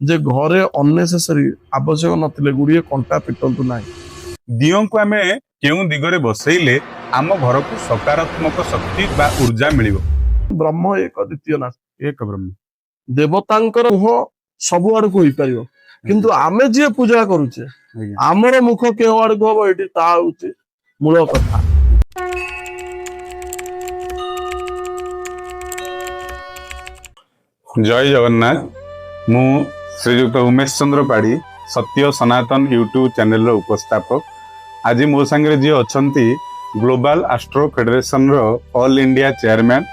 जे घरे अननेसेसरी आवश्यक नथिले गुड़िए कंटा पिटंतु नाही। दियों को आमे केउं दिगरे बसैले आम घर को सकारात्मक शक्ति बा ऊर्जा मिलिबो। ब्रह्म एक द्वितीय नास्ति। एक ब्रह्म देवतांकर मुह सब आड़ को पारियो किंतु आमे जे पूजा करूचे आमर मुख के आड़ को हबो एटी ता होची मूल कथा। जय जगन्नाथ। मु श्रीयुक्त उमेश चंद्र पाढ़ी सत्य सनातन यूट्यूब चैनल रो उपस्थापक। आज मो संगे जी अछंती ग्लोबल एस्ट्रो फेडरेशन रो ऑल इंडिया चेयरमैन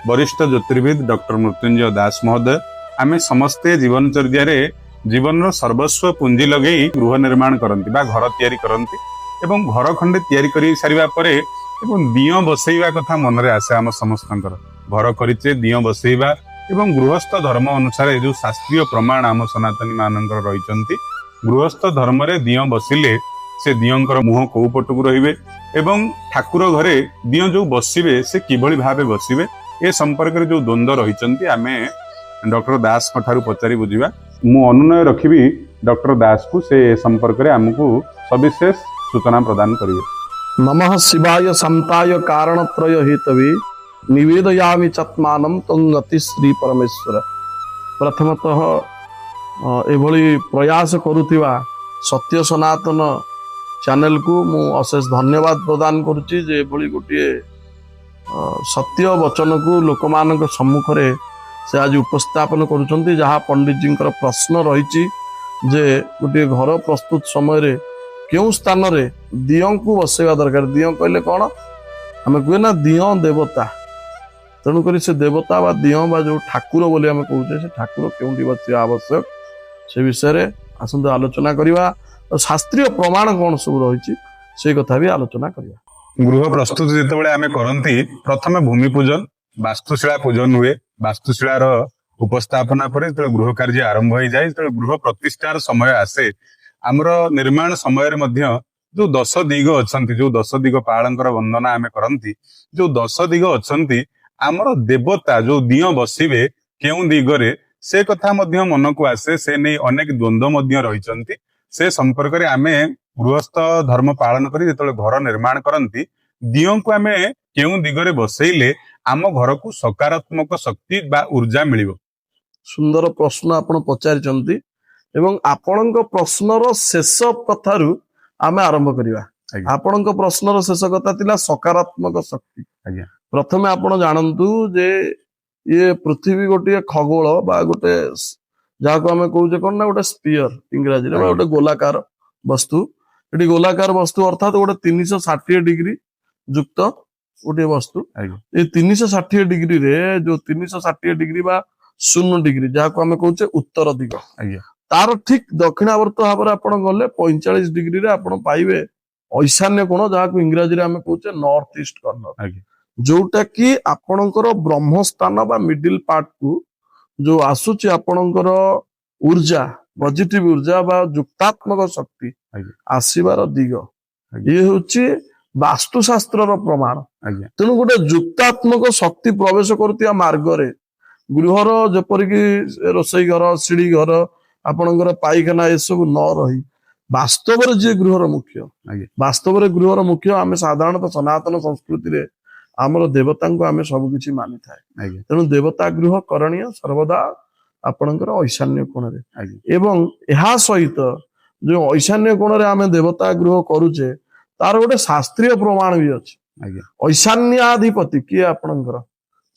वरिष्ठ ज्योतिर्विद डॉक्टर मृत्युंजय दास महोदय। आमे समस्ते जीवनचर्या रे जीवन रो सर्वस्व पुंजी लगे गृह निर्माण करंती बा घर तैयारी करंती एवं घर खंडे तैयारी करी सारिबा परे एवं दियो बसैबा कथा मन रे आसे। आम समस्तंकर घर करिचे दियो बसैबा एवं गृहस्थ धर्म अनुसार जो शास्त्रीय प्रमाण आम सनातनी मानकर रही गृहस्थ धर्म रे दियो बसिले से दियोंकर मुह को पटकू रहिबे एवं ठाकुर घरे दियो जो बसिबे से किभଳି भाबे बसिबे ए संपर्क रे जो द्वंद्व रही आमे डॉक्टर दास ठारू पचारि बुझिबा। मु अनुनय रखिबी डॉक्टर दास को से संपर्क रे हमकु सविशेष सूचना प्रदान करिवे। नमः शिवाय समताय कारणत्रय हेतवे निवेदयामि चत्मानं तंगति श्री परमेश्वर। प्रथमतः एभली प्रयास करुथिबा सत्य सनातन चैनल को मु अशेष धन्यवाद प्रदान करुछि जे एभली गोटे सत्य वचन को लोकमानक सम्मुख रे से आज उपस्थापन करुछंती। जहाँ पंडित जी प्रश्न रही जे गोटे घर प्रस्तुत समय रे केउ स्थान रे दियों को बसैवा दरकार। दियों कहले कौन आम कहे ना दियों देवता तेणुक से देवता बा दियों बा जो ठाकुर बोली आम कहूचे से ठाकुर केउंटी बसिया आवश्यक से विषय रे आसंत आलोचना करिवा। शास्त्रीय प्रमाण कौन सब रही से कथा भी आलोचना करिवा। गृह प्रस्तुत जितेबाला आम करती प्रथम भूमि पूजन वास्तुशिला पूजन हुए। वास्तुशिला उपस्थापना पर गृह कार्य आरंभ हो जाए गृह प्रतिष्ठार समय आसे आमर निर्माण समय जो 10 दिग अच्छा जो 10 दिग पालंकर वंदना आम करती जो 10 दिग अच्छा आमर देवता जो दियो बसिबे केउं दिगरे से कथा मन को आसे से नहीं अनेक द्वंद्व रही से संपर्क रे आमे गृहस्थ धर्म पालन करी जेतले घर निर्माण करती दियों को आमे केउं दिगरे बसैले आम घर को सकारात्मक शक्ति बा ऊर्जा मिलिबो। सुंदर प्रश्न आपण पचारिचंती एवं आपणक प्रश्नर शेष कथारु आमे आरंभ करिवा। आपणक प्रश्नर शेष कथा थिला सकारात्मक शक्ति। प्रथमे आपण जानंतु जे ये पृथ्वी गोटे खगोल बा गोटे जहाँ आमे कहूचे कौन ना गोटे स्पीयर इंग्राजी रे गोटे गोलाकार वस्तु। एटी गोलाकार वस्तु अर्थात गोटे 360 डिग्री युक्त गोटे वस्तु। ये 360 डिग्री रे जो 360 डिग्री बा 0 डिग्री जहाँ आमे कहूचे उत्तर दिग तार ठीक दक्षिणावर्त भाव आपण गले 45 डिग्री रे आपण पाइबे ईशान्य कोण जहाँ इंग्राजी रे आमे कहूचे नॉर्थ ईस्ट कॉर्नर जोटा कि आपणकर ब्रह्म स्थान बा मिडिल पार्ट को जो आसुची आपणकर ऊर्जा पॉजिटिव ऊर्जा बा युक्तात्मक शक्ति आसीबार दिग ये होची वास्तुशास्त्र प्रमाण। तेणु गोटे युक्तात्मक शक्ति प्रवेश करुवा मार्ग रे गृहर जेपरिक रोसई घर सीढ़ी घर आपणकर पाइखाना ये सब न रही वास्तव रे जे गृहर मुख्य वास्तव रे गृहर मुख्य आमे साधारणतः सनातन संस्कृति रे आमर देवता को आमे सब किछि मानि थाए। तेणु देवता गृह करणीय सर्वदा आपणकर ईशान्य कोण रे एवं एहा सहित जो ईशान्य कोण रे आमे देवता गृह करूचे तार गोटे शास्त्रीय प्रमाण भी अछि। ईशान्याधिपति किए आपणकर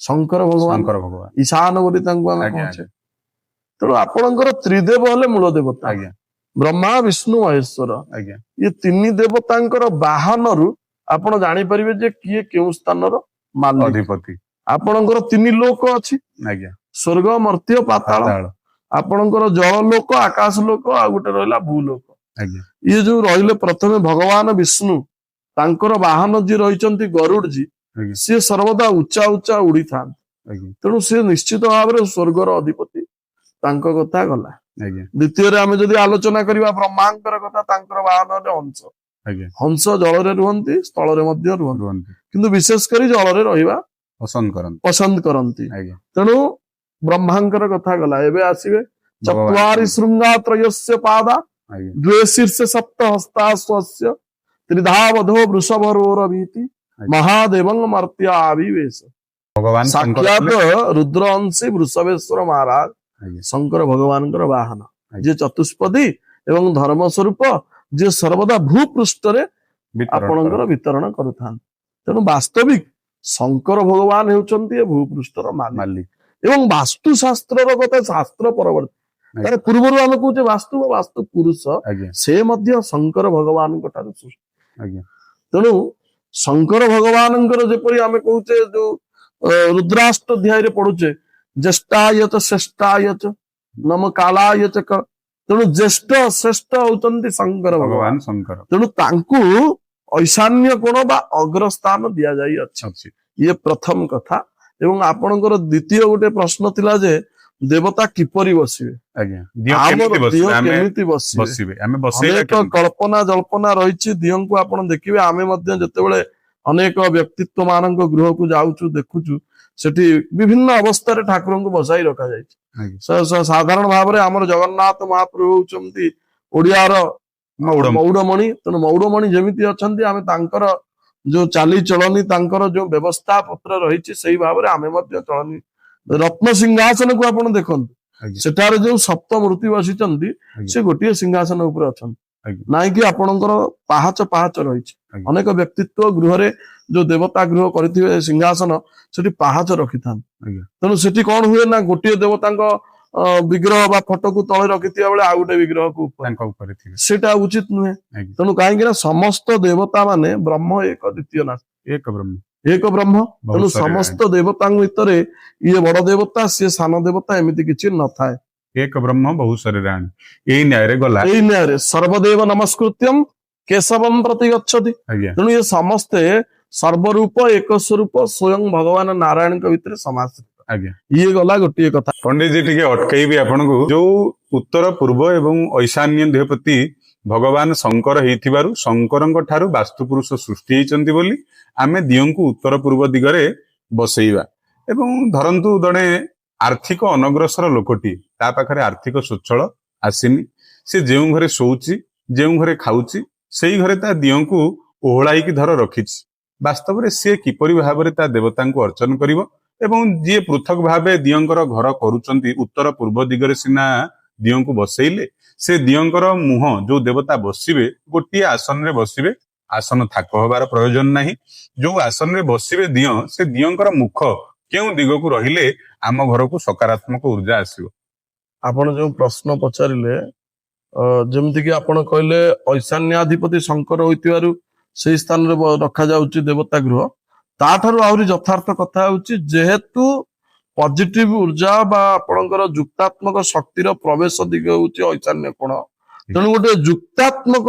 शंकर भगवान ईशान बोली तांको आमे कहचे। तेणु आपणकर त्रिदेव हेले मूल देवता ब्रह्मा विष्णु महेश्वर ये 3 देवतांकर बाहन रु आपण जानि परिबे जे किए केउ स्थानर अधिपति। आपणकर 3 लोक अछि स्वर्ग मर्त्य पाताल। आपणकर जल लोक आकाश लोक आ गोटे रहला भूलोक। ये जो रहिले प्रथमे भगवान विष्णु तांकर वाहन जी रहिचंती गरुड़ जी से सर्वदा उच्चा उच्चा उड़ी थान। तेणु से निश्चित भाव रे स्वर्गर अधिपति तांको कथा गला। द्वितीय रे आमे जदि आलोचना करिवा ब्रह्मांकर कथा तांकर वाहन रे हंस हंस जल रे रुहंती स्थल रे मध्य रुहंती किंतु विशेष करी जल रे रहिबा पसंद करंती। तेणु ब्रह्मांकर कथा गला। एबे आसीबे ଚତ୍ୱାରି ଶୃଙ୍ଗା ତ୍ରୟସ୍ୟ ପାଦା ଆଜ୍ଞା ଦ୍ୱେ ଶୀର୍ଷେ ସପ୍ତ ହସ୍ତା ସ୍ୱସ୍ୟ ତ୍ରିଧା ବଧୋ ବୃଷଭରୋର ଭୀତି ମହାଦେବଂ ମର୍ତ୍ତ୍ୟ ଆବିବେଶ। ଭଗବାନ ଶଙ୍କର ସାକ୍ଷାତ ଥିଲେ। ରୁଦ୍ର ଅଂଶୀ ବୃଷଭେଶ୍ୱର ମହାରାଜ ଆଜ୍ଞା ଶଙ୍କର ଭଗବାନଙ୍କର ବାହନ, ଆଜ୍ଞା। ଯିଏ ଚତୁଷ୍ପଦୀ ଏବଂ ଧର୍ମ ସ୍ୱରୂପ, ଯିଏ ସର୍ବଦା ଭୂପୃଷ୍ଠରେ ବିତରଣ ଆପଣଙ୍କର କରନ୍ତି। ବିତରଣ କରୁଥାନ୍ତି। ତେଣୁ ବାସ୍ତବିକ ଶଙ୍କର ଭଗବାନ ହେଉଛନ୍ତି ଏ ଭୂପୃଷ୍ଠର ମାଲିକ। ମାଲିକ ଏବଂ ବାସ୍ତୁ ଶାସ୍ତ୍ରର କଥା ଶାସ୍ତ୍ର ପରବର୍ତ୍ତୀ, ଆଜ୍ଞା। ତାର ପୂର୍ବରୁ ଆମେ କହୁଛେ ବାସ୍ତୁ ବା ବାସ୍ତୁ ପୁରୁଷ, ଆଜ୍ଞା ସେ ମଧ୍ୟ ଶଙ୍କର ଭଗବାନଙ୍କ ଠାରୁ ସୃଷ୍ଟି। ଆଜ୍ଞା ତେଣୁ ଶଙ୍କର ଭଗବାନଙ୍କର ଯେପରି ଆମେ କହୁଛେ ଯୋଉ ରୁଦ୍ରାଷ୍ଟ ଅଧ୍ୟାୟରେ ପଢୁଛେ ଜ୍ୟେଷ୍ଠାୟଚ ଶ୍ରେଷ୍ଠାୟଚ ନମ କାଳାୟଚ ତେଣୁ ଜ୍ୟେଷ୍ଠ ଶ୍ରେଷ୍ଠ ହଉଛନ୍ତି ଶଙ୍କର ଭଗବାନ। ଭଗବାନ ଶଙ୍କର ତେଣୁ ତାଙ୍କୁ ଐଶାନ୍ୟ କୋଣ ବା ଅଗ୍ରସ୍ଥାନ ଦିଆଯାଇଅଛି। ଅଛି। ଇଏ ପ୍ରଥମ କଥା। ଏବଂ ଆପଣଙ୍କର ଦ୍ୱିତୀୟ ଗୋଟେ ପ୍ରଶ୍ନ ଥିଲା ଯେ ଦେବତା କିପରି ବସିବେ, ଆଜ୍ଞା ଦିଅ ଆମର କେମିତି ଦିଅ ବସିବେ ଆମେ କେମିତି ବସିବେ। ବସିବେ ଆମେ ବସେଇବା ଅନେକ କେମିତି? କଳ୍ପନା ଜଳ୍ପନା ରହିଛି ଦିଅଙ୍କୁ ଆପଣ ଦେଖିବେ। ଆମେ ମଧ୍ୟ ଯେତେବେଳେ ଅନେକ ବ୍ୟକ୍ତିତ୍ୱ ମାନଙ୍କ ଗୃହକୁ ଯାଉଛୁ ଦେଖୁଛୁ, ସେଠି ବିଭିନ୍ନ ଅବସ୍ଥାରେ ଠାକୁରଙ୍କୁ ବସାଇ ରଖାଯାଇଛି। ଆଜ୍ଞା ସାଧାରଣ ଭାବରେ ଆମର ଜଗନ୍ନାଥ ମହାପ୍ରଭୁ ହଉଛନ୍ତି ଓଡିଆର ମଉଡ ମୌଡମଣି। ତେଣୁ ମୌଡମଣି ଯେମିତି ଅଛନ୍ତି, ଆମେ ତାଙ୍କର ଯୋଉ ଚାଲିଚଳନି, ତାଙ୍କର ଯୋଉ ବ୍ୟବସ୍ଥା ପତ୍ର ରହିଛି ସେଇ ଭାବରେ ଆମେ ମଧ୍ୟ ଚଳନି। ରତ୍ନ ସିଂହାସନକୁ ଆପଣ ଦେଖନ୍ତୁ, ଆଜ୍ଞା ସେଠାରେ ଯୋଉ ସପ୍ତ ମୂର୍ତ୍ତି ବସିଛନ୍ତି ଆଜ୍ଞା। ସେ ଗୋଟିଏ ସିଂହାସନ ଉପରେ ଅଛନ୍ତି, ଆଜ୍ଞା ନାଇଁକି ଆପଣଙ୍କର ପାହାଚ ପାହାଚ ରହିଛି। ଆଜ୍ଞା। ଅନେକ ବ୍ୟକ୍ତିତ୍ୱ ଗୃହରେ ଯୋଉ ଦେବତା ଗୃହ କରିଥିବେ ସିଂହାସନ, ସେଠି ପାହାଚ ରଖିଥାନ୍ତି। ଆଜ୍ଞା ତେଣୁ ସେଠି କଣ ହୁଏ ନା, ଗୋଟିଏ ଦେବତାଙ୍କ ବିଗ୍ରହ ବା ଫଟୋକୁ ତଳେ ରଖିଥିବା ବେଳେ ଆଉ ଗୋଟେ ବିଗ୍ରହକୁ ଉପରେ, ତାଙ୍କ ଉପରେ ଥିବେ। ସେଇଟା ଉଚିତ ନୁହେଁ। ଆଜ୍ଞା ତେଣୁ କାହିଁକି ନା ସମସ୍ତ ଦେବତା ମାନେ ବ୍ରହ୍ମ ଏକ ଦ୍ୱିତୀୟ ନାସ୍ତି, ଏକ ବ୍ରହ୍ମ ଏକ ବ୍ରହ୍ମ। ବହୁତ ତେଣୁ ସାରା ସମସ୍ତ ଦେବତାଙ୍କ ଭିତରେ ଇଏ ବଡ ଦେବତା, ସିଏ ସାନ ଦେବତା, ଏମିତି କିଛି ନଥାଏ। ଏକ ବ୍ରହ୍ମ ବହୁତ ଶରୀରାଣୀ ଏଇ ନ୍ୟାୟରେ ଗଲା। ଏଇ ନ୍ୟାୟରେ ସର୍ବଦେବ ନମସ୍କୃତ୍ୟମ୍ କେଶବମ୍ ପ୍ରତି ଗଚ୍ଛତି। ଆଜ୍ଞା ତେଣୁ ଏ ସମସ୍ତେ ସର୍ବରୂପ ଏକ ସ୍ୱରୂପ ସ୍ୱୟଂ ଭଗବାନ ନାରାୟଣଙ୍କ ଭିତରେ ସମାଶ୍ରିତ। ଆଜ୍ଞା ଇଏ ଗଲା ଗୋଟିଏ କଥା। ପଣ୍ଡିତଜୀ ଟିକେ ଅଟକେଇବି ଆପଣଙ୍କୁ। ଯୋଉ ଉତ୍ତର ପୂର୍ବ ଏବଂ ଐଶାନ୍ୟ ଦେହପତି ଭଗବାନ ଶଙ୍କର ହେଇଥିବାରୁ ଶଙ୍କରଙ୍କ ଠାରୁ ବାସ୍ତୁପୁରୁଷ ସୃଷ୍ଟି ହେଇଛନ୍ତି ବୋଲି ଆମେ ଦିଅଙ୍କୁ ଉତ୍ତର ପୂର୍ବ ଦିଗରେ ବସେଇବା। ଏବଂ ଧରନ୍ତୁ ଜଣେ ଆର୍ଥିକ ଅନଗ୍ରସର ଲୋକଟିଏ, ତା ପାଖରେ ଆର୍ଥିକ ସ୍ୱଚ୍ଛଳ ଆସିନି, ସେ ଯେଉଁ ଘରେ ଶୋଉଛି, ଯେଉଁ ଘରେ ଖାଉଛି, ସେଇ ଘରେ ତା ଦିଅଙ୍କୁ ଓହଳାଇକି ଧର ରଖିଛି। ବାସ୍ତବରେ ସିଏ କିପରି ଭାବରେ ତା ଦେବତାଙ୍କୁ ଅର୍ଚ୍ଚନ କରିବ? ଏବଂ ଯିଏ ପୃଥକ ଭାବେ ଦିଅଙ୍କର ଘର କରୁଛନ୍ତି, ଉତ୍ତର ପୂର୍ବ ଦିଗରେ ସିନା ଦିଅଙ୍କୁ ବସେଇଲେ, ସେ ଦିଅଙ୍କର ମୁହଁ ଯୋଉ ଦେବତା ବସିବେ ଗୋଟିଏ ଆସନରେ ବସିବେ। ଆସନ ଥାକ ହବାର ପ୍ରয়োଜନ ନାହିଁ। ଯୋଉ ଆସନରେ ବସିବେ ଦିଅ, ସେ ଦିଅଙ୍କର ମୁଖ କେଉଁ ଦିଗକୁ ରହିଲେ ଆମ ଘରକୁ ସକାରାତ୍ମକ ଉର୍ଜା ଆସିବ? ଆପଣ ଯୋଉ ପ୍ରଶ୍ନ ପଚାରିଲେ, ଯେମିତିକି ଆପଣ କହିଲେ ଐଶାନ୍ୟାଧିପତି ଶଙ୍କର ହୋଇଥିବାରୁ ସେଇ ସ୍ଥାନରେ ରଖାଯାଉଛି ଦେବତା ଗୃହ। ତାଠାରୁ ଆହୁରି ଯଥାର୍ଥ କଥା ହେଉଛି, ଯେହେତୁ ପଜିଟିଭ ଉର୍ଜା ବା ଆପଣଙ୍କର ଯୁକ୍ତାତ୍ମକ ଶକ୍ତିର ପ୍ରବେଶ ଦିଗ ହେଉଛି ଐଶାନ୍ୟ କୋଣ, ତେଣୁ ଗୋଟେ ଯୁକ୍ତାତ୍ମକ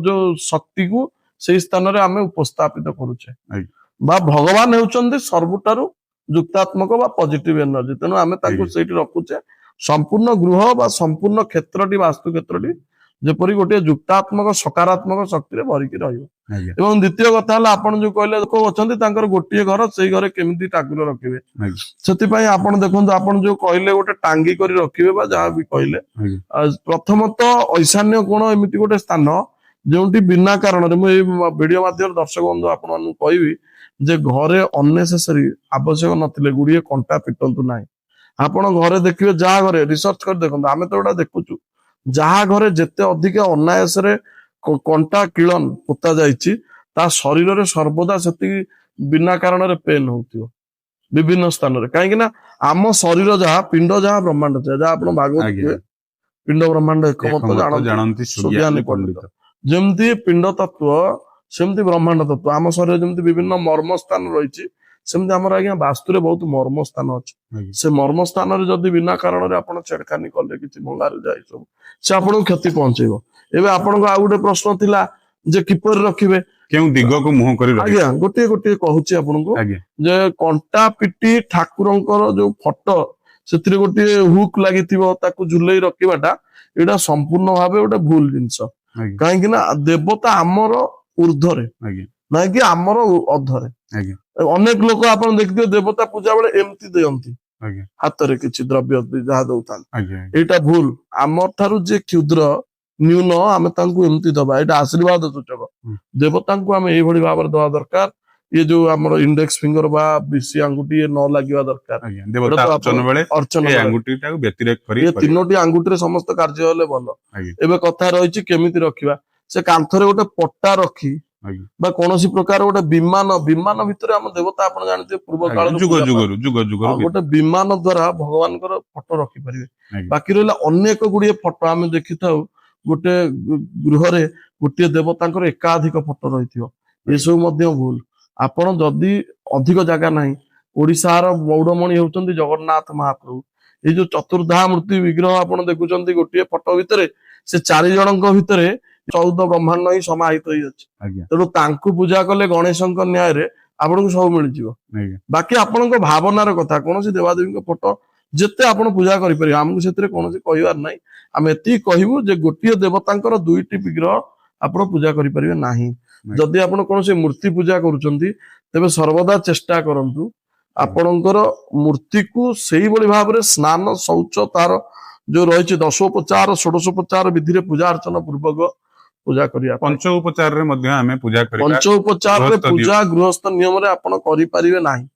ଯୋଉ ଶକ୍ତିକୁ ସେଇ ସ୍ଥାନରେ ଆମେ ଉପସ୍ଥାପିତ କରୁଛେ। ଆଜ୍ଞା ବା ଭଗବାନ ହେଉଛନ୍ତି ସବୁଠାରୁ ଯୁକ୍ତାତ୍ମକ ବା ପଜିଟିଭ ଏନର୍ଜି। ତେଣୁ ଆମେ ତାଙ୍କୁ ଆଜ୍ଞା ସେଇଠି ରଖୁଛେ। ସମ୍ପୂର୍ଣ୍ଣ ଗୃହ ବା ସମ୍ପୂର୍ଣ୍ଣ କ୍ଷେତ୍ରଟି, ବାସ୍ତୁ କ୍ଷେତ୍ରଟି ଯେପରି ଗୋଟିଏ ଯୁକ୍ତାତ୍ମକ ସକାରାତ୍ମକ ଶକ୍ତିରେ ଭରିକି ରହିବ। ଆଜ୍ଞା ଏବଂ ଦ୍ୱିତୀୟ କଥା ହେଲା, ଆପଣ ଯୋଉ କହିଲେ ଲୋକ ଅଛନ୍ତି ତାଙ୍କର ଗୋଟିଏ ଘର, ସେଇ ଘରେ କେମିତି ଠାକୁର ରଖିବେ। ଆଜ୍ଞା ସେଥିପାଇଁ ଆପଣ ଦେଖନ୍ତୁ, ଆପଣ ଯୋଉ କହିଲେ ଗୋଟେ ଟାଙ୍ଗି କରି ରଖିବେ ବା ଯାହା ବି କହିଲେ, ଆଜ୍ଞା ପ୍ରଥମତଃ ଐଶାନ୍ୟ କୋଣ ଏମିତି ଗୋଟେ ସ୍ଥାନ ଯୋଉଠି ବିନା କାରଣରେ, ମୁଁ ଏଇ ଭିଡିଓ ମାଧ୍ୟମରେ ଦର୍ଶକ ବନ୍ଧୁ ଆପଣମାନଙ୍କୁ କହିବି ଯେ ଘରେ ଅନନେସେସରି ଆବଶ୍ୟକ ନଥିଲେ ଗୁଡ଼ିଏ କଣ୍ଟା ପିଟନ୍ତୁ ନାହିଁ। ଆପଣ ଘରେ ଦେଖିବେ, ଯାହା ଘରେ ରିସର୍ଚ୍ଚ କରି ଦେଖନ୍ତୁ, ଆମେ ତ ଏଗୁଡା ଦେଖୁଛୁ, ଯାହା ଘରେ ଯେତେ ଅଧିକା ଅନାୟାସରେ କଣ୍ଟା କିଳନ ପୋତା ଯାଇଛି, ତା ଶରୀରରେ ସର୍ବଦା ସେତିକି ବିନା କାରଣରେ ପେନ୍ ହଉଥିବ ବିଭିନ୍ନ ସ୍ଥାନରେ। କାହିଁକି ନା ଆମ ଶରୀର ଯାହା, ପିଣ୍ଡ ଯାହା, ବ୍ରହ୍ମାଣ୍ଡ ଯାହା ଆପଣ ଭାଗବତ ଆଜ୍ଞା କୁହେ, ପିଣ୍ଡ ବ୍ରହ୍ମାଣ୍ଡ ଏକମତ ଜାଣନ୍ତି ସୁଜ୍ଞାନୀ ପଣ୍ଡିତ। ଯେମିତି ପିଣ୍ଡ ତତ୍ଵ ସେମିତି ବ୍ରହ୍ମାଣ୍ଡ ତତ୍ଵ। ଆମ ଶରୀରରେ ଯେମିତି ବିଭିନ୍ନ ମର୍ମ ସ୍ଥାନ ରହିଛି, ସେମିତି ଆମର ଆଜ୍ଞା ବାସ୍ତୁରେ ବହୁତ ମର୍ମ ସ୍ଥାନ ଅଛି। ଆଜ୍ଞା ସେ ମର୍ମ ସ୍ଥାନରେ ଯଦି ବିନା କାରଣରେ ଆପଣ ଛେଡଖାନି କଲେ, କିଛି ଭଙ୍ଗାରୁ ଯାଇ ସବୁ, ସେ ଆପଣଙ୍କୁ କ୍ଷତି ପହଞ୍ଚେଇବ। ଏବେ ଆପଣଙ୍କ ଆଉ ଗୋଟେ ପ୍ରଶ୍ନ ଥିଲା ଯେ କିପରି ରଖିବେ, କେଉଁ ଦିଗକୁ ମୁହଁ କରି ରହିବେ? ଆଜ୍ଞା ଗୋଟିଏ ଗୋଟିଏ କହୁଛି ଆପଣଙ୍କୁ। ଆଜ୍ଞା ଯେ କଣ୍ଟା ପିଟି ଠାକୁରଙ୍କର ଯୋଉ ଫଟୋ, ସେଥିରେ ଗୋଟିଏ ହୁକ୍ ଲାଗିଥିବ, ତାକୁ ଝୁଲେଇ ରଖିବାଟା ଏଇଟା ସମ୍ପୂର୍ଣ୍ଣ ଭାବେ ଗୋଟେ ଭୁଲ ଜିନିଷ। ଆଜ୍ଞା କାହିଁକି ନା ଦେବତା ଆମର ଉର୍ଦ୍ଧ୍ୱରେ, ଆଜ୍ଞା ନାଇଁ କି ଆମର ଅଧରେ। ଆଜ୍ଞା ଅନେକ ଲୋକ ଆପଣ ଦେଖିଥିବେ ଦେବତା ପୂଜା ବେଳେ ଏମିତି ଦିଅନ୍ତି, ଆଜ୍ଞା ହାତରେ କିଛି ଦ୍ରବ୍ୟ ଯାହା ଦଉଥାନ୍ତି ଆଜ୍ଞା ଏଇଟା ଭୁଲ। ଆମ ଠାରୁ ଯେ କ୍ଷୁଦ୍ର ନ୍ୟୁନ ଆମେ ତାଙ୍କୁ ଏମିତି ଦବା, ଏଇଟା ଆଶୀର୍ବାଦ ସୂଚକ। ହୁଁ। ଦେବତାଙ୍କୁ ଆମେ ଏଇଭଳି ଭାବରେ ଦବା ଦରକାର। ଇଏ ଯୋଉ ଆମର ଇଣ୍ଡେକ୍ସ ଫିଙ୍ଗର ବା ବିଶି ଆଙ୍ଗୁଠି ଇଏ ନ ଲାଗିବା ଦରକାର। ଆଜ୍ଞା ଏଇଟା ଦେବତା ତ ଅର୍ଚନ ଆପଣ- ବେଳେ ଅର୍ଚ୍ଚନା ଏ ବେଳେ। ଆଙ୍ଗୁଠିଟାକୁ ବ୍ୟତିରେକ କରି ଏ କରିବେ। ତିନୋଟି ଆଙ୍ଗୁଠିରେ ସମସ୍ତ କାର୍ଯ୍ୟ ହେଲେ ଭଲ। ଆଜ୍ଞା ଏବେ କଥା ରହିଛି କେମିତି ରଖିବା। ସେ କାନ୍ଥରେ ଗୋଟେ ପଟା ରଖି ଆଜ୍ଞା ବା କୌଣସି ପ୍ରକାର ଗୋଟେ ବିମାନ ଭିତରେ ଆମ ଦେବତା ଆପଣ ଜାଣିଥିବେ ପୂର୍ବ ଆଜ୍ଞା କାଳରୁ ଯୁଗ ପୂଜା ଯୁଗରୁ ଯୁଗ ଯୁଗରୁ ଆଉ ଗୋଟେ ବିମାନ ଦ୍ଵାରା ଭଗବାନଙ୍କର ଫଟୋ ରଖିପାରିବେ। ଆଜ୍ଞା ବାକି ରହିଲା ଅନେକ ଗୁଡିଏ ଫଟୋ ଆମେ ଦେଖିଥାଉ ଗୋଟେ ଗୃହରେ ଗୋଟିଏ ଦେବତାଙ୍କର ଏକାଧିକ ଫଟୋ ରହିଥିବ, ଏସବୁ ମଧ୍ୟ ଭୁଲ। ଆପଣ ଯଦି ଅଧିକ ଜାଗା ନାହିଁ, ଓଡିଶାର ମୌଡମଣି ହେଉଛନ୍ତି ଜଗନ୍ନାଥ ମହାପ୍ରଭୁ। ଏଇ ଯୋଉ ଚତୁର୍ଦ୍ଧା ମୂର୍ତ୍ତି ବିଗ୍ରହ ଆପଣ ଦେଖୁଛନ୍ତି ଗୋଟିଏ ଫଟୋ ଭିତରେ, ସେ 4 ଜଣଙ୍କ ଭିତରେ 14 ବ୍ରହ୍ମାଣ୍ଡ ହିଁ ସମାହିତ ହେଇଅଛି। ଆଜ୍ଞା ତେଣୁ ତାଙ୍କୁ ପୂଜା କଲେ ଗଣେଶଙ୍କ ନ୍ୟାୟରେ ଆପଣଙ୍କୁ ସବୁ ମିଳିଯିବ। ଆଜ୍ଞା ବାକି ଆପଣଙ୍କ ଭାବନାର କଥା, କୌଣସି ଦେବାଦେବୀଙ୍କ ଫଟୋ ଯେତେ ଆପଣ ପୂଜା କରିପାରିବେ, ଆମକୁ ସେଥିରେ କୌଣସି କହିବାର ନାହିଁ। ଆମେ ଏତିକି କହିବୁ ଯେ ଗୋଟିଏ ଦେବତାଙ୍କର 2ଟି ବିଗ୍ରହ ଆପଣ ପୂଜା କରିପାରିବେ ନାହିଁ। ଯଦି ଆପଣ କୌଣସି ମୂର୍ତ୍ତି ପୂଜା କରୁଛନ୍ତି, ତେବେ ସର୍ବଦା ଚେଷ୍ଟା କରନ୍ତୁ ଆପଣଙ୍କର ମୂର୍ତ୍ତିକୁ ସେଇଭଳି ଭାବରେ ସ୍ନାନ ଶୌଚ ତାର ଯୋଉ ରହିଛି 10ୋପଚାର 16ୋପଚାର ବିଧିରେ ପୂଜା ଅର୍ଚ୍ଚନା ପୂର୍ବକ ପୂଜା କରିବା ପାଇଁ। ପଞ୍ଚ ଉପଚାରରେ ମଧ୍ୟ ଆମେ ପୂଜା କରିବା। ପଞ୍ଚ ଉପଚାରରେ ଗୃହସ୍ଥ ପୂଜା ଗୃହସ୍ଥ ନିୟମରେ ଆପଣ କରିପାରିବେ ନାହିଁ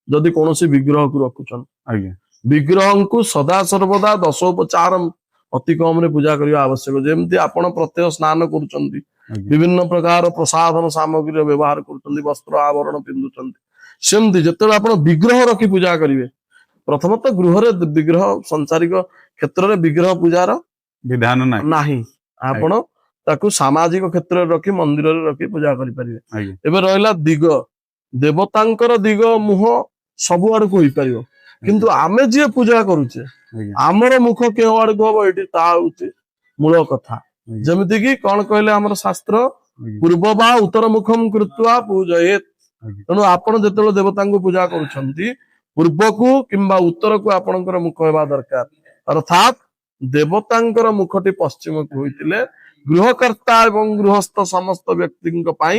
ଯଦି କୌଣସି ବିଗ୍ରହକୁ ରଖୁଛନ୍ତି। ଆଜ୍ଞା ବିଗ୍ରହଙ୍କୁ ସଦା ସର୍ବଦା 10ୋପଚାର ଅତି କମରେ ପୂଜା କରିବା ଆବଶ୍ୟକ। ଯେମିତି ଆପଣ ପ୍ରତ୍ୟହ ସ୍ନାନ କରୁଛନ୍ତି, ଆଜ୍ଞା ବିଭିନ୍ନ ପ୍ରକାର ପ୍ରସାଧନ ସାମଗ୍ରୀର ବ୍ୟବହାର କରୁଛନ୍ତି, ବସ୍ତ୍ର ଆବରଣ ପିନ୍ଧୁଛନ୍ତି, ସେମିତି ଯେତେବେଳେ ଆପଣ ବିଗ୍ରହ ରଖି ପୂଜା କରିବେ, ପ୍ରଥମତଃ ଗୃହରେ ବିଗ୍ରହ ସଂସାରିକ କ୍ଷେତ୍ରରେ ବିଗ୍ରହ ପୂଜାର ବିଧାନ ନାହିଁ। ନାହିଁ। ଆପଣ ତାକୁ ସାମାଜିକ କ୍ଷେତ୍ରରେ ରଖି ମନ୍ଦିରରେ ରଖି ପୂଜା କରିପାରିବେ। ଆଜ୍ଞା ଏବେ ରହିଲା ଦିଗ, ଦେବତାଙ୍କର ଦିଗ ମୁହଁ ସବୁ ଆଡକୁ ହେଇପାରିବ, କିନ୍ତୁ ଆମେ ଯିଏ ପୂଜା କରୁଛେ ଆଜ୍ଞା ଆମର ମୁଖ କେଉଁ ଆଡକୁ ହବ, ଏଇଠି ତାହା ହଉଛି ମୂଳ କଥା। ଆଜ୍ଞା ଯେମିତି କି କଣ କହିଲେ ଆମର ଶାସ୍ତ୍ର, ଆଜ୍ଞା ପୂର୍ବ ବା ଉତ୍ତର ମୁଖମ କୃତ୍ୱା ପୂଜୟେତ୍। ଆଜ୍ଞା ତେଣୁ ଆପଣ ଯେତେବେଳେ ଦେବତାଙ୍କୁ ପୂଜା କରୁଛନ୍ତି, ପୂର୍ବକୁ କିମ୍ବା ଉତ୍ତରକୁ ଆପଣଙ୍କର ମୁଖ ହେବା ଦରକାର। ଅର୍ଥାତ୍ ଦେବତାଙ୍କର ମୁଖଟି ପଶ୍ଚିମକୁ ହୋଇଥିଲେ ଗୃହକର୍ତ୍ତା ଏବଂ ଗୃହସ୍ଥ ସମସ୍ତ ବ୍ୟକ୍ତିଙ୍କ ପାଇଁ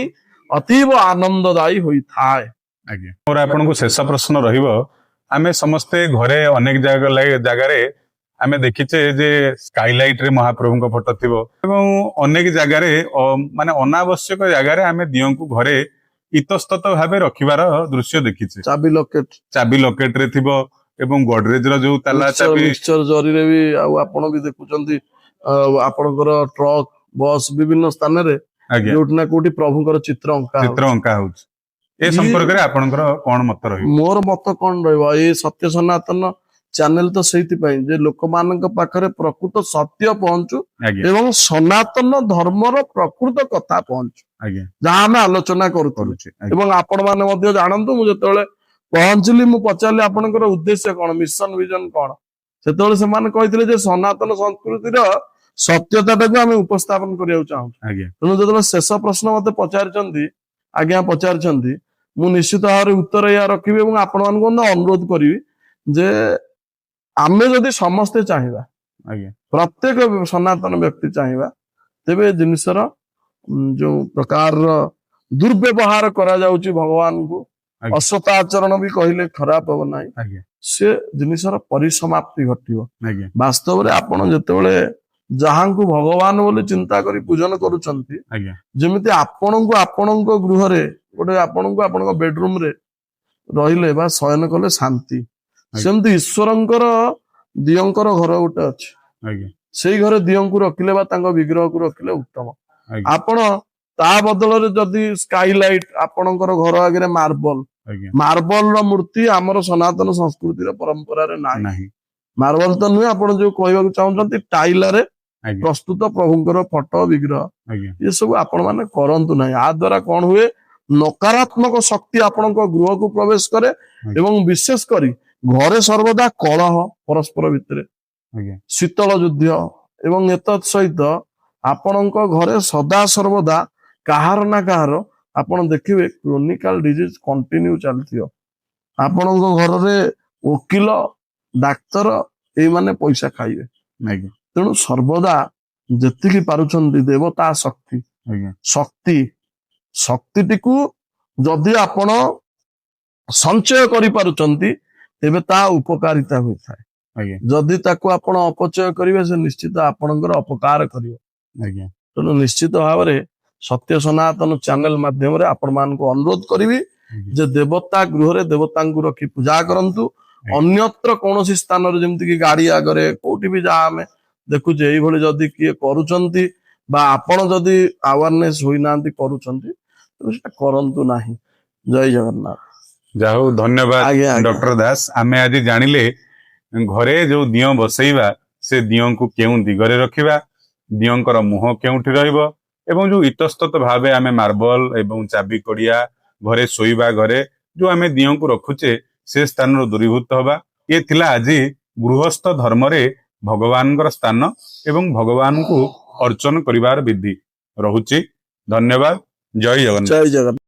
ଅତୀବ ଆନନ୍ଦଦାୟୀ ହୋଇଥାଏ। ଆଜ୍ଞା ମୋର ଆପଣଙ୍କୁ ଶେଷ ପ୍ରଶ୍ନ ରହିବ। ଆମେ ସମସ୍ତେ ଘରେ ଅନେକ ଜାଗାରେ ଆମେ ଦେଖିଛେ ଯେ ସ୍କାଇଲାଇଟ ରେ ମହାପ୍ରଭୁଙ୍କ ଫଟୋ ଥିବ, ଏବଂ ଅନେକ ଜାଗାରେ ମାନେ ଅନାବଶ୍ୟକ ଜାଗାରେ ଆମେ ଦିଅଙ୍କୁ ଘରେ ଇତସ୍ତତ ଭାବେ ରଖିବାର ଦୃଶ୍ୟ ଦେଖିଛେ। ଚାବି ଲକେଟ, ଚାବି ଲକେଟ ରେ ଥିବ ଏବଂ ଗଡରେଜ ର ଯୋଉ ତାଲା ଚାବି ମିକ୍ସଚର ଜରିରେ ବି, ଆଉ ଆପଣ ବି ଦେଖୁଛନ୍ତି ଆପଣଙ୍କର ଟ୍ରକ୍ ବସ୍ ବିଭିନ୍ନ ସ୍ଥାନରେ ଆଜ୍ଞା ଯୋଉଠି ନା କୋଉଠି ପ୍ରଭୁଙ୍କର ଚିତ୍ର ଅଙ୍କା ଚିତ୍ର ହଉଛି। ଅଙ୍କା ହଉଛି। ଏ ଇଏ- ସମ୍ପର୍କରେ ଆପଣଙ୍କର କଣ ମତ ରହିବ? ମୋର ମତ କଣ ରହିବ, ଏଇ ସତ୍ୟ ସନାତନ ଚ୍ୟାନେଲ ତ ସେଇଥିପାଇଁ ଯେ ଲୋକମାନଙ୍କ ପାଖରେ ପ୍ରକୃତ ସତ୍ୟ ପହଞ୍ଚୁ ଆଜ୍ଞା ଏବଂ ସନାତନ ଧର୍ମର ପ୍ରକୃତ କଥା ପହଞ୍ଚୁ, ଆଜ୍ଞା ଯାହା ଆମେ ଆଲୋଚନା କରୁଥିଲୁ। କରୁଛି ଆଜ୍ଞା ଏବଂ ଆପଣ ମାନେ ମଧ୍ୟ ଜାଣନ୍ତୁ, ମୁଁ ଯେତେବେଳେ ପହଞ୍ଚିଲି, ମୁଁ ପଚାରିଲି ଆପଣଙ୍କର ଉଦ୍ଦେଶ୍ୟ କଣ, ମିଶନ ଭିଜନ କଣ? ସେତେବେଳେ ସେମାନେ କହିଥିଲେ ଯେ ସନାତନ ସଂସ୍କୃତିର ସତ୍ୟତାଟାକୁ ଆମେ ଉପସ୍ଥାପନ କରିବାକୁ ଚାହୁଁଛୁ। ଆଜ୍ଞା ତେଣୁ ଯେତେବେଳେ ଶେଷ ପ୍ରଶ୍ନ ମତେ ପଚାରିଛନ୍ତି, ଆଜ୍ଞା ପଚାରିଛନ୍ତି, ମୁଁ ନିଶ୍ଚିତ ଭାବରେ ଉତ୍ତର ଏହା ରଖିବି ଏବଂ ଆପଣମାନଙ୍କୁ ମଧ୍ୟ ଅନୁରୋଧ କରିବି ଯେ ଆମେ ଯଦି ସମସ୍ତେ ଚାହିଁବା, ଆଜ୍ଞା ପ୍ରତ୍ୟେକ ସନାତନ ବ୍ୟକ୍ତି ଚାହିଁବା, ତେବେ ଏ ଜିନିଷର ଯୋଉ ପ୍ରକାରର ଦୁର୍ବ୍ୟବହାର କରାଯାଉଛି ଭଗବାନଙ୍କୁ, ଆଜ୍ଞା ଅସତ ଆଚରଣ ବି କହିଲେ ଖରାପ ହବ ନାହିଁ, ଆଜ୍ଞା ସେ ଜିନିଷର ପରିସମାପ୍ତି ଘଟିବ। ଆଜ୍ଞା ବାସ୍ତବରେ ଆପଣ ଯେତେବେଳେ ଯାହାଙ୍କୁ ଭଗବାନ ବୋଲି ଚିନ୍ତା କରି ପୂଜନ କରୁଛନ୍ତି, ଆଜ୍ଞା ଯେମିତି ଆପଣଙ୍କୁ ଆପଣଙ୍କ ଗୃହରେ ଗୋଟେ ଆପଣଙ୍କୁ ଆପଣଙ୍କ ବେଡରୁମ ରେ ରହିଲେ ବା ଶୟନ କଲେ ଶାନ୍ତି, ସେମିତି ଈଶ୍ୱରଙ୍କର ଦିଅଙ୍କର ଘର ଗୋଟେ ଅଛି, ଆଜ୍ଞା ସେଇ ଘରେ ଦିଅଙ୍କୁ ରଖିଲେ ବା ତାଙ୍କ ବିଗ୍ରହକୁ ରଖିଲେ ଉତ୍ତମ। ଆଜ୍ଞା ଆପଣ ତା ବଦଳରେ ଯଦି ସ୍କାଇଲାଇଟ, ଆପଣଙ୍କର ଘର ଆଗରେ ମାର୍ବଲ, ଆଜ୍ଞା ମାର୍ବଲ ର ମୂର୍ତ୍ତି ଆମର ସନାତନ ସଂସ୍କୃତିର ପରମ୍ପରାରେ ନାହିଁ। ନାହିଁ ମାର୍ବଲ ତ ନୁହେଁ, ଆପଣ ଯୋଉ କହିବାକୁ ଚାହୁଁଛନ୍ତି ଟାଇଲାରେ ଆଜ୍ଞା ପ୍ରସ୍ତୁତ ପ୍ରଭୁଙ୍କର ଫଟୋ ବିଗ୍ରହ, ଆଜ୍ଞା ଏସବୁ ଆପଣ ମାନେ କରନ୍ତୁ ନାହିଁ। ଆ ଦ୍ଵାରା କଣ ହୁଏ, ନକାରାତ୍ମକ ଶକ୍ତି ଆପଣଙ୍କ ଗୃହକୁ ପ୍ରବେଶ କରେ ଏବଂ ବିଶେଷ କରି ଘରେ ସର୍ବଦା କଳହ ପରସ୍ପର ଭିତରେ, ଆଜ୍ଞା ଶୀତଳ ଯୁଦ୍ଧ ଏବଂ ଏତତ୍ ସହିତ ଆପଣଙ୍କ ଘରେ ସଦା ସର୍ବଦା କାହାର ନା କାହାର ଆପଣ ଦେଖିବେ କ୍ରୋନିକାଲ ଡିଜିଜ କଣ୍ଟିନ୍ୟୁ ଚାଲିଥିବ। ଆପଣଙ୍କ ଘରରେ ଓକିଲ, ଡାକ୍ତର ଏଇମାନେ ପଇସା ଖାଇବେ। ଆଜ୍ଞା ତେଣୁ ସର୍ବଦା ଯେତିକି ପାରୁଛନ୍ତି ଦେବତା ଶକ୍ତି, ଆଜ୍ଞା ଶକ୍ତିଟିକୁ ଯଦି ଆପଣ ସଞ୍ଚୟ କରିପାରୁଛନ୍ତି, ତେବେ ତା ଉପକାରିତା ହୋଇଥାଏ। ଆଜ୍ଞା ଯଦି ତାକୁ ଆପଣ ଅପଚୟ କରିବେ ସେ ନିଶ୍ଚିତ ଆପଣଙ୍କର ଅପକାର କରିବ। ଆଜ୍ଞା ତେଣୁ ନିଶ୍ଚିତ ଭାବରେ ସତ୍ୟ ସନାତନ ଚ୍ୟାନେଲ ମାଧ୍ୟମରେ ଆପଣ ମାନଙ୍କୁ ଅନୁରୋଧ କରିବି ଯେ ଦେବତା ଗୃହରେ ଦେବତାଙ୍କୁ ରଖି ପୂଜା କରନ୍ତୁ। ଅନ୍ୟତ୍ର କୌଣସି ସ୍ଥାନରେ ଯେମିତି କି ଗାଡି ଆଗରେ କୋଉଠି ବି ଯାହା ଆମେ ଦେଖୁଛେ ଏଇଭଳି ଯଦି କିଏ କରୁଛନ୍ତି ବା ଆପଣ ଯଦି ଆୱାରନେସ ହୋଇନାହାନ୍ତି କରୁଛନ୍ତି ତେବେ ସେଟା କରନ୍ତୁ ନାହିଁ। ଜୟ ଜଗନ୍ନାଥ। ଯାହା ହଉ ଧନ୍ୟବାଦ ଆଜ୍ଞା, ଆଜ୍ଞା। ଡକ୍ଟର ଦାସ। ଆମେ ଆଜି ଜାଣିଲେ ଘରେ ଯୋଉ ଦିଅଁ ବସେଇବା ସେ ଦିଅଁଙ୍କୁ କେଉଁ ଦିଗରେ ରଖିବା, ଦିଅଁଙ୍କର ମୁହଁ କେଉଁଠି ରହିବ ଏବଂ ଯୋଉ ଇତସ୍ତତ ଭାବେ ଆମେ ମାର୍ବଲ ଏବଂ ଚାବି କଡିଆ ଘରେ ଶୋଇବା ଘରେ ଯୋଉ ଆମେ ଦିଅଁଙ୍କୁ ରଖୁଛେ ସେ ସ୍ଥାନରୁ ଦୂରୀଭୂତ ହବା। ଇଏ ଥିଲା ଆଜି ଗୃହସ୍ଥ ଧର୍ମରେ ଭଗବାନଙ୍କର ସ୍ଥାନ ଏବଂ ଭଗବାନଙ୍କୁ ଅର୍ଚ୍ଚନ କରିବାର ବିଧି। ରହୁଛି। ଧନ୍ୟବାଦ। ଜୟ ଜଗନ୍ନାଥ। ଜୟ ଜଗନ୍ନାଥ।